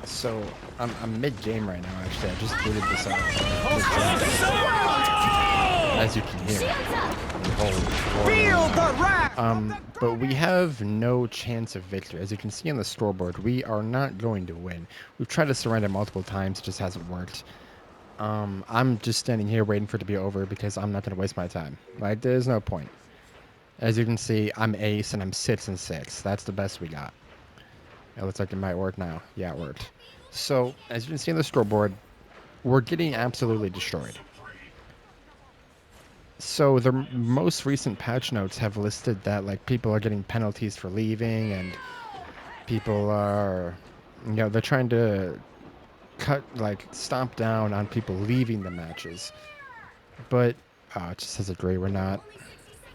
So I'm mid-game right now. Actually, I just booted this up. As you can hear. Feel the wrath. But we have no chance of victory. As you can see on the scoreboard, we are not going to win. We've tried to surrender multiple times, it just hasn't worked. I'm just standing here waiting for it to be over because I'm not going to waste my time. Like, there's no point. As you can see, I'm ace and I'm 6-6. That's the best we got. It looks like it might work now. Yeah, it worked. So, as you can see on the scoreboard, we're getting absolutely destroyed. So the most recent patch notes have listed that like people are getting penalties for leaving, and people are, they're trying to stomp down on people leaving the matches. But it just says agree. We're not.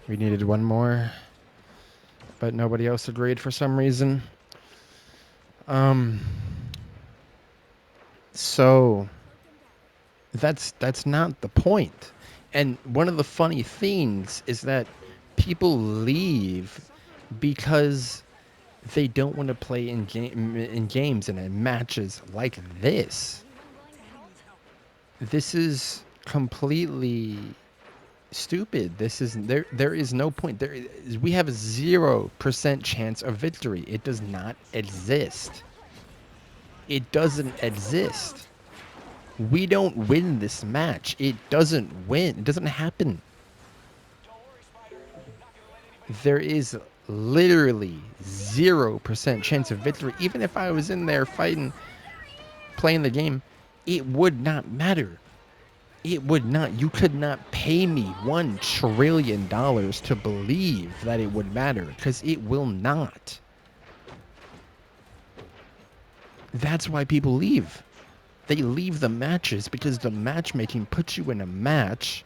We needed one more, but nobody else agreed for some reason. So that's not the point. And one of the funny things is that people leave because they don't want to play in games and in matches like this. This is completely stupid. This is there is no point. We have a 0% chance of victory. It does not exist. It doesn't exist. We don't win this match. It doesn't win. It doesn't happen. There is literally 0% chance of victory. Even if I was in there fighting, playing the game, it would not matter. It would not. You could not pay me $1 trillion to believe that it would matter, because it will not. That's why people leave. They leave the matches because the matchmaking puts you in a match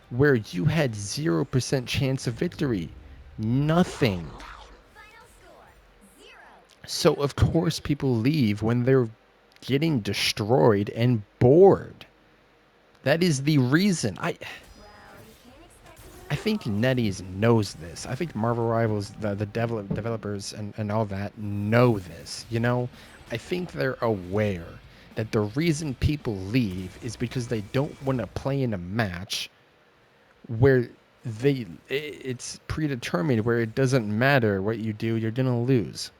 where you had 0% chance of victory. Nothing. So of course people leave when they're getting destroyed and bored. That is the reason. I think NetEase knows this. I think Marvel Rivals, the developers and all that know this. I think they're aware that the reason people leave is because they don't want to play in a match where it's predetermined, where it doesn't matter what you do, you're gonna lose.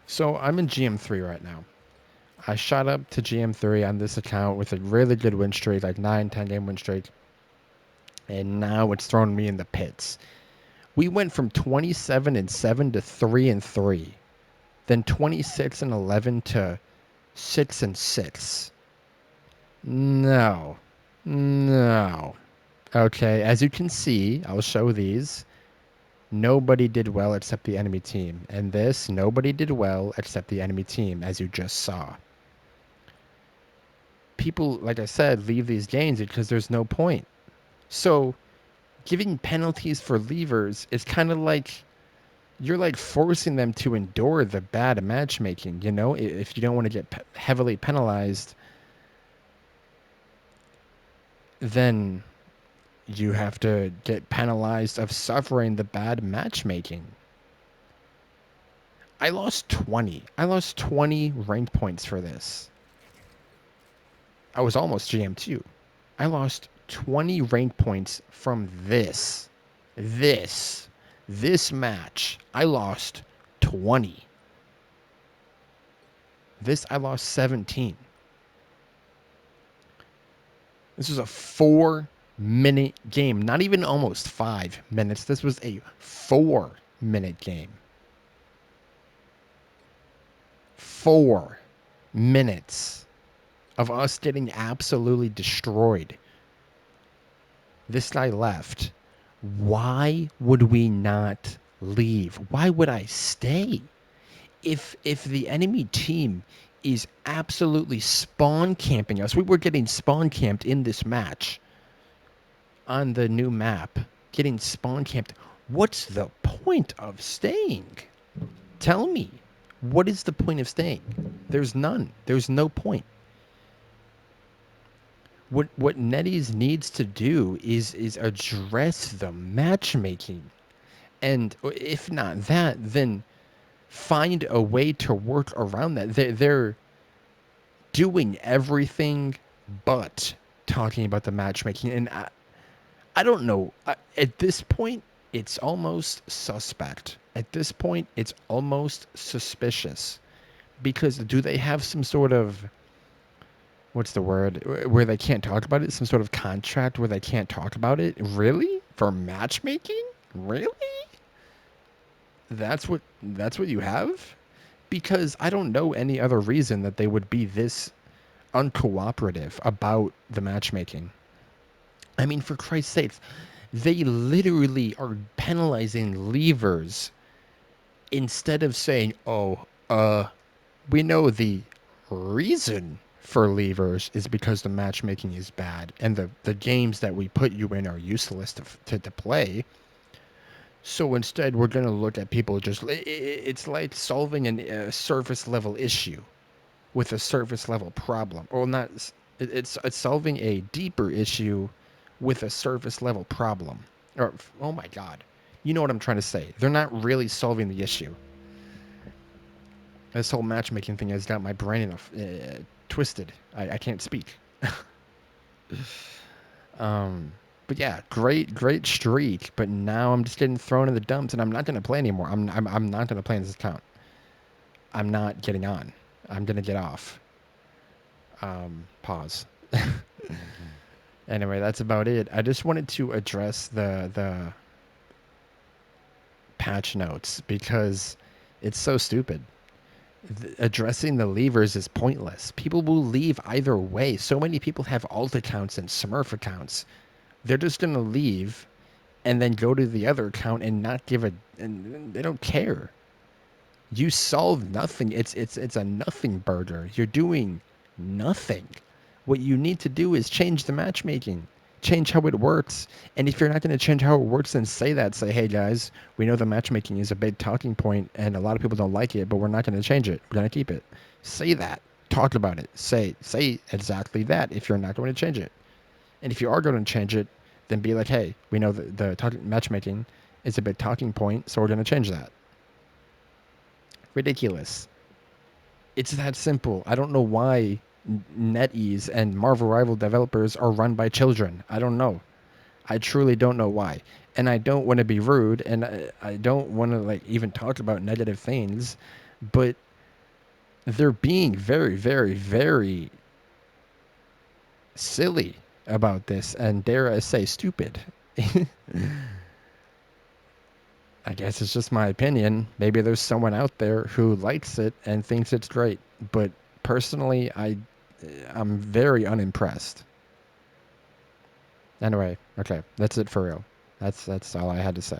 So I'm in GM3 right now. I shot up to GM3 on this account with a really good win streak, like 9-10 game win streak. And now it's thrown me in the pits. We went from 27-7 to 3-3. Then 26-11 to 6-6. No. Okay, as you can see, I'll show these. Nobody did well except the enemy team. And this, nobody did well except the enemy team, as you just saw. People, like I said, leave these games because there's no point. So, giving penalties for leavers is kind of like you're like forcing them to endure the bad matchmaking, if you don't want to get heavily penalized, then you have to get penalized of suffering the bad matchmaking. I lost 20 rank points for this. I was almost GM2. I lost 20 rank points from this match. I lost 20. This I lost 17. This was a 4-minute game. Not even almost 5 minutes. This was a 4-minute game. 4 minutes of us getting absolutely destroyed. This guy left. Why would we not leave? Why would I stay? If the enemy team is absolutely spawn camping us, we were getting spawn camped in this match on the new map, getting spawn camped. What's the point of staying? Tell me, what is the point of staying? There's none. There's no point. What NetEase needs to do is address the matchmaking. And if not that, then find a way to work around that. They're doing everything but talking about the matchmaking. And I don't know. At this point, it's almost suspect. At this point, it's almost suspicious. Because do they have some sort of, what's the word, where they can't talk about it? Some sort of contract where they can't talk about it? Really? For matchmaking? Really? That's what you have? Because I don't know any other reason that they would be this uncooperative about the matchmaking. I mean, for Christ's sakes, they literally are penalizing leavers instead of saying, "Oh, we know the reason for leavers is because the matchmaking is bad and the games that we put you in are useless to play. So instead, we're going to look at people just. It's like solving a surface level issue with a surface level problem. Or not. It's solving a deeper issue with a surface level problem. Or, oh my God. You know what I'm trying to say. They're not really solving the issue. This whole matchmaking thing has got my brain enough twisted. I can't speak. But yeah, great streak. But now I'm just getting thrown in the dumps, and I'm not gonna play anymore. I'm not gonna play in this account. I'm not getting on. I'm gonna get off. Pause. Anyway, that's about it. I just wanted to address the patch notes because it's so stupid. Addressing the leavers is pointless. People will leave either way. So many people have alt accounts and Smurf accounts. They're just gonna leave and then go to the other account and not give a. And they don't care. You solve nothing. It's a nothing burger. You're doing nothing. What you need to do is change the matchmaking, change how it works. And if you're not going to change how it works, then say that. Say, hey guys, we know the matchmaking is a big talking point, and a lot of people don't like it, but we're not going to change it. We're going to keep it. Say that. Talk about it. Say exactly that. If you're not going to change it, and if you are going to change it, then be like, hey, we know the matchmaking is a big talking point, so we're going to change that. Ridiculous. It's that simple. I don't know why NetEase and Marvel Rival developers are run by children. I don't know. I truly don't know why. And I don't want to be rude, and I don't want to like even talk about negative things, but they're being very, very, very silly about this, and dare I say, stupid. I guess it's just my opinion. Maybe there's someone out there who likes it and thinks it's great, but personally, I'm very unimpressed. Anyway, okay, that's it for real. That's all I had to say.